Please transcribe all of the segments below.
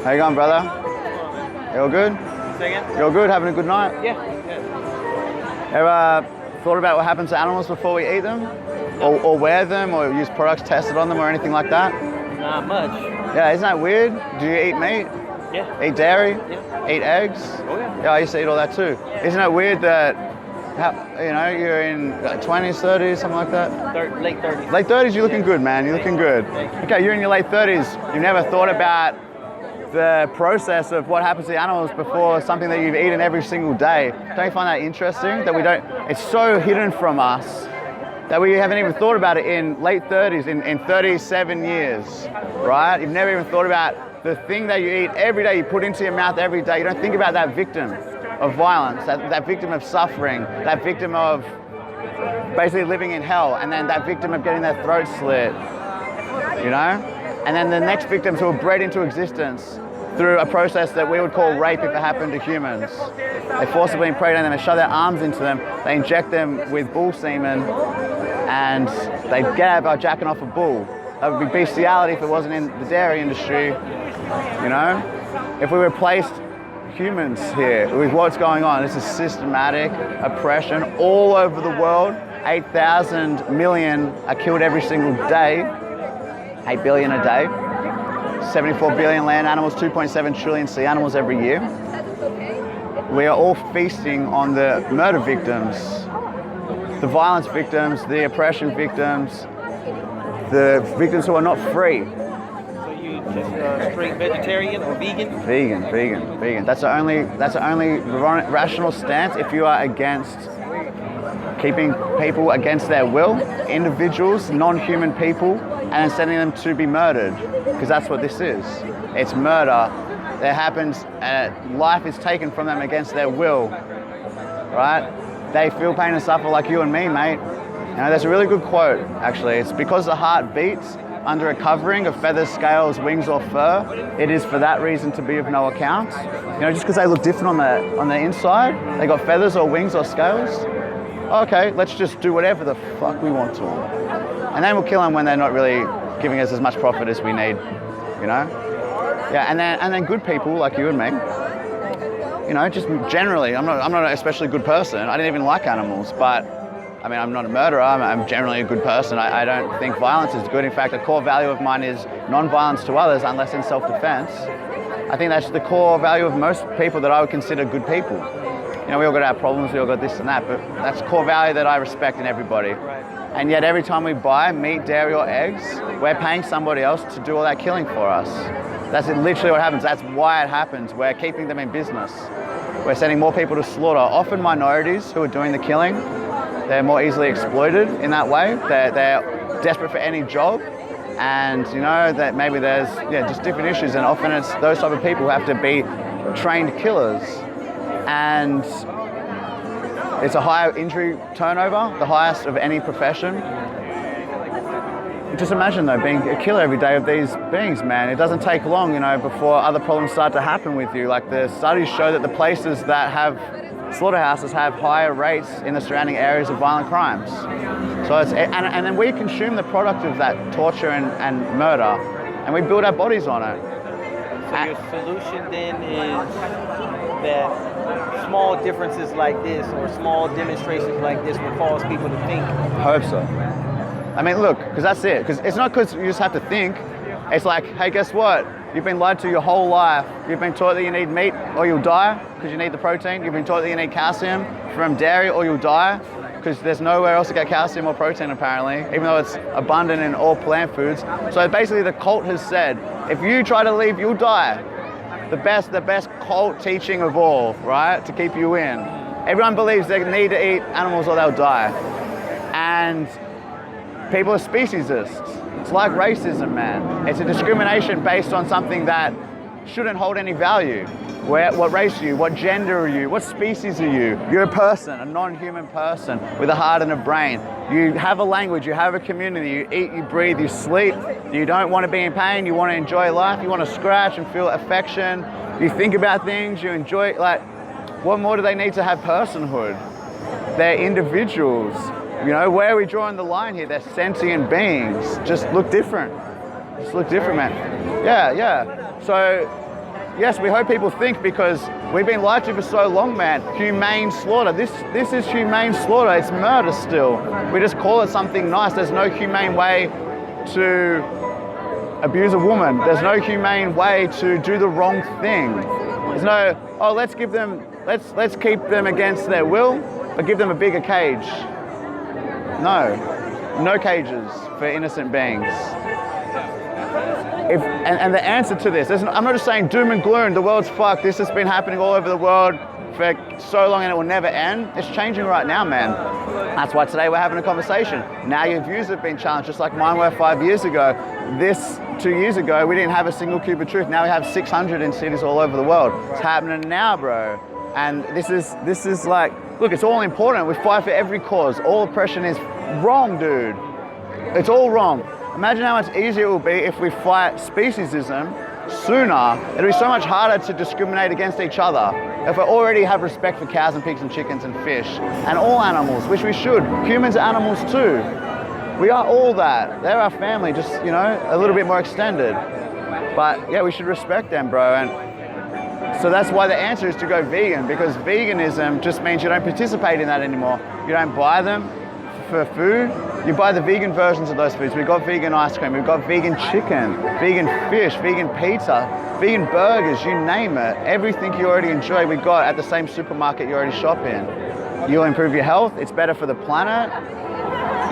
How you going, brother? You all good? Say again? You all good? Having a good night? Yeah. Ever thought about what happens to animals before we eat them? Or wear them, or use products tested on them, or anything like that? Not much. Yeah, isn't that weird? Do you eat meat? Yeah. Eat dairy? Yeah. Eat eggs? Oh yeah. Yeah, I used to eat all that too. Isn't it weird that, you're in 20s, 30s, something like that? Late 30s. Late 30s, you're looking good, man. You're looking good. Okay, you're in your late 30s. You've never thought about the process of what happens to the animals before something that you've eaten every single day. Don't you find that interesting? That we don't, it's so hidden from us that we haven't even thought about it in late 30s, in 37 years, right? You've never even thought about the thing that you eat every day, you put into your mouth every day. You don't think about that victim of violence, that victim of suffering, that victim of basically living in hell, and then that victim of getting their throat slit, you know? And then the next victims who are bred into existence through a process that we would call rape if it happened to humans. They forcibly impregnate them, they shove their arms into them, they inject them with bull semen, and they get out by jacking off a bull. That would be bestiality if it wasn't in the dairy industry, you know? If we replaced humans here with what's going on, this is systematic oppression all over the world. 8,000 million are killed every single day, 8 billion a day. 74 billion land animals, 2.7 trillion sea animals every year. We are all feasting on the murder victims, the violence victims, the oppression victims, the victims who are not free. So you just straight vegetarian or vegan? Vegan. That's the only rational stance if you are against keeping people against their will, individuals, non-human people, and sending them to be murdered, because that's what this is. It's murder that happens, life is taken from them against their will, right? They feel pain and suffer like you and me, mate. You know, there's a really good quote, actually. It's because the heart beats under a covering of feathers, scales, wings, or fur, it is for that reason to be of no account. You know, just because they look different on the inside, they got feathers or wings or scales, okay, let's just do whatever the fuck we want to them. And then we'll kill them when they're not really giving us as much profit as we need, you know? Yeah, and then good people like you and me, you know, just generally, I'm not an especially good person. I didn't even like animals, but I mean, I'm not a murderer. I'm generally a good person. I don't think violence is good. In fact, a core value of mine is non-violence to others unless in self-defense. I think that's the core value of most people that I would consider good people. You know, we all got our problems, we all got this and that, but that's core value that I respect in everybody. And yet every time we buy meat, dairy, or eggs, we're paying somebody else to do all that killing for us. That's literally what happens. That's why it happens. We're keeping them in business. We're sending more people to slaughter, often minorities who are doing the killing. They're more easily exploited in that way. They're desperate for any job. And you know, that maybe there's just different issues, and often it's those type of people who have to be trained killers. And it's a higher injury turnover, the highest of any profession. Just imagine though, being a killer every day of these beings, man. It doesn't take long, you know, before other problems start to happen with you. Like the studies show that the places that have slaughterhouses have higher rates in the surrounding areas of violent crimes. So and then we consume the product of that torture and murder, and we build our bodies on it. So your solution then is that small differences like this or small demonstrations like this will cause people to think? I hope so. I mean, look, because that's it. Because it's not because you just have to think. It's like, hey, guess what? You've been lied to your whole life. You've been taught that you need meat or you'll die because you need the protein. You've been taught that you need calcium from dairy or you'll die because there's nowhere else to get calcium or protein apparently, even though it's abundant in all plant foods. So basically the cult has said, if you try to leave, you'll die. The best cult teaching of all, right? To keep you in. Everyone believes they need to eat animals or they'll die. And people are speciesists. It's like racism, man. It's a discrimination based on something that shouldn't hold any value. What race are you? What gender are you? What species are you? You're a person, a non-human person with a heart and a brain. You have a language, you have a community, you eat, you breathe, you sleep. You don't want to be in pain, you want to enjoy life, you want to scratch and feel affection. You think about things, you enjoy, like, what more do they need to have personhood? They're individuals. You know, where are we drawing the line here? They're sentient beings. Just look different. Just look different, man. Yeah. So yes, we hope people think, because we've been lied to for so long, man. Humane slaughter. This is humane slaughter. It's murder still. We just call it something nice. There's no humane way to abuse a woman. There's no humane way to do the wrong thing. There's no, oh, let's keep them against their will, but give them a bigger cage. No cages for innocent beings. And the answer to this, I'm not just saying doom and gloom, the world's fucked, this has been happening all over the world for so long and it will never end. It's changing right now, man. That's why today we're having a conversation. Now your views have been challenged, just like mine were 5 years ago. 2 years ago, we didn't have a single cube of truth. Now we have 600 in cities all over the world. It's happening now, bro. And this is like, look, it's all important. We fight for every cause. All oppression is wrong, dude. It's all wrong. Imagine how much easier it will be if we fight speciesism sooner. It'll be so much harder to discriminate against each other. If we already have respect for cows and pigs and chickens and fish and all animals, which we should. Humans are animals too. We are all that. They're our family, just, you know, a little bit more extended. But yeah, we should respect them, bro. And so that's why the answer is to go vegan, because veganism just means you don't participate in that anymore. You don't buy them for food. You buy the vegan versions of those foods. We've got vegan ice cream, we've got vegan chicken, vegan fish, vegan pizza, vegan burgers, you name it. Everything you already enjoy, we've got at the same supermarket you already shop in. You'll improve your health, it's better for the planet.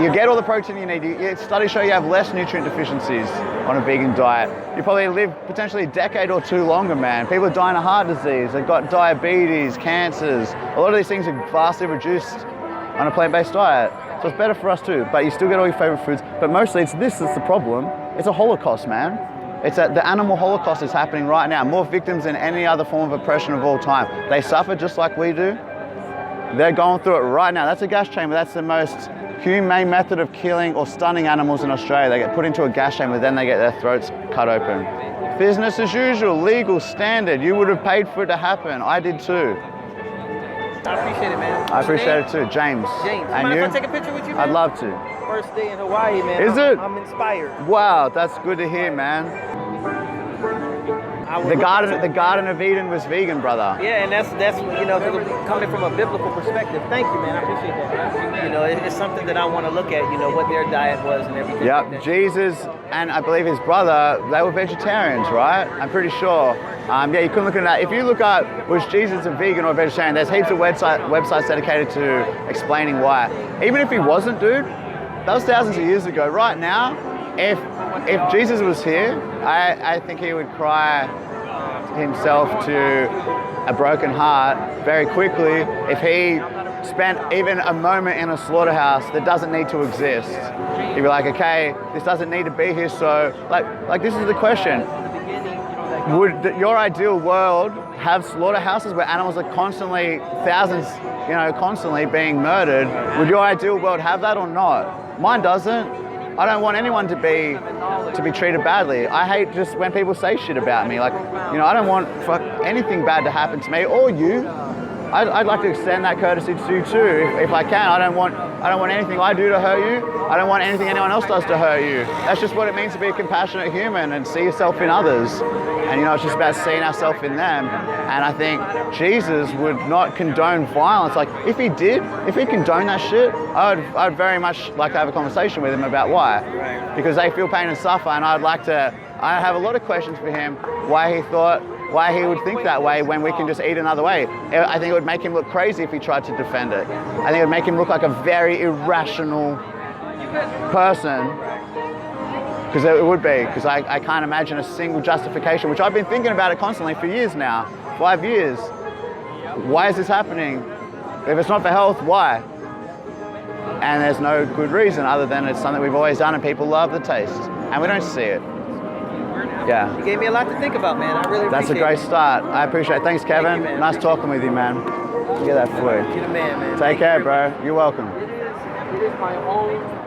You get all the protein you need. Studies show you have less nutrient deficiencies on a vegan diet. You probably live potentially a decade or two longer, man. People are dying of heart disease, they've got diabetes, cancers. A lot of these things are vastly reduced on a plant-based diet. So it's better for us too, but you still get all your favorite foods. But mostly it's this that's the problem. It's a holocaust, man. The animal holocaust is happening right now. More victims than any other form of oppression of all time. They suffer just like we do. They're going through it right now. That's a gas chamber. That's the most humane method of killing or stunning animals in Australia. They get put into a gas chamber, then they get their throats cut open. Business as usual, legal, standard. You would have paid for it to happen. I did too. I appreciate it, man. I appreciate it too. James. James. And Mind you? if I take a picture with you, man? I'd love to. First day in Hawaii, man. Is it? I'm inspired. Wow, that's good to hear, man. The Garden of Eden was vegan, brother. Yeah, and that's you know, coming from a biblical perspective. Thank you, man. I appreciate that. You know, it's something that I want to look at. You know, what their diet was and everything. Yeah, like that. Jesus and I believe his brother, they were vegetarians, right? I'm pretty sure. Yeah, you can look at that. If you look up, was Jesus a vegan or a vegetarian? There's heaps of websites dedicated to explaining why. Even if he wasn't, dude, that was thousands of years ago. Right now, if Jesus was here, I think he would cry himself to a broken heart very quickly if he spent even a moment in a slaughterhouse that doesn't need to exist. He'd be like, okay, this doesn't need to be here, so like this is the question. Would your ideal world have slaughterhouses where animals are constantly, thousands, you know, constantly being murdered? Would your ideal world have that or not? Mine doesn't. I don't want anyone to be treated badly. I hate just when people say shit about me. Like, you know, I don't want anything bad to happen to me or you. I'd like to extend that courtesy to you too, if I can. I don't want anything I do to hurt you. I don't want anything anyone else does to hurt you. That's just what it means to be a compassionate human and see yourself in others. And you know, it's just about seeing ourselves in them. And I think Jesus would not condone violence. Like, if he condoned that shit, I'd very much like to have a conversation with him about why. Because they feel pain and suffer, and I have a lot of questions for him why he would think that way when we can just eat another way. I think it would make him look crazy if he tried to defend it. I think it would make him look like a very irrational person, because it would be, because I can't imagine a single justification, which I've been thinking about it constantly for years now, 5 years. Why is this happening? If it's not for health, why? And there's no good reason other than it's something we've always done and people love the taste, and we don't see it. Yeah. You gave me a lot to think about, man. I really appreciate it. That's a great start. I appreciate it. Thanks, Kevin. Thank you, man. Nice talking with you, man. Get that for you. You're the man, man. Take care, bro. You're welcome. It is my own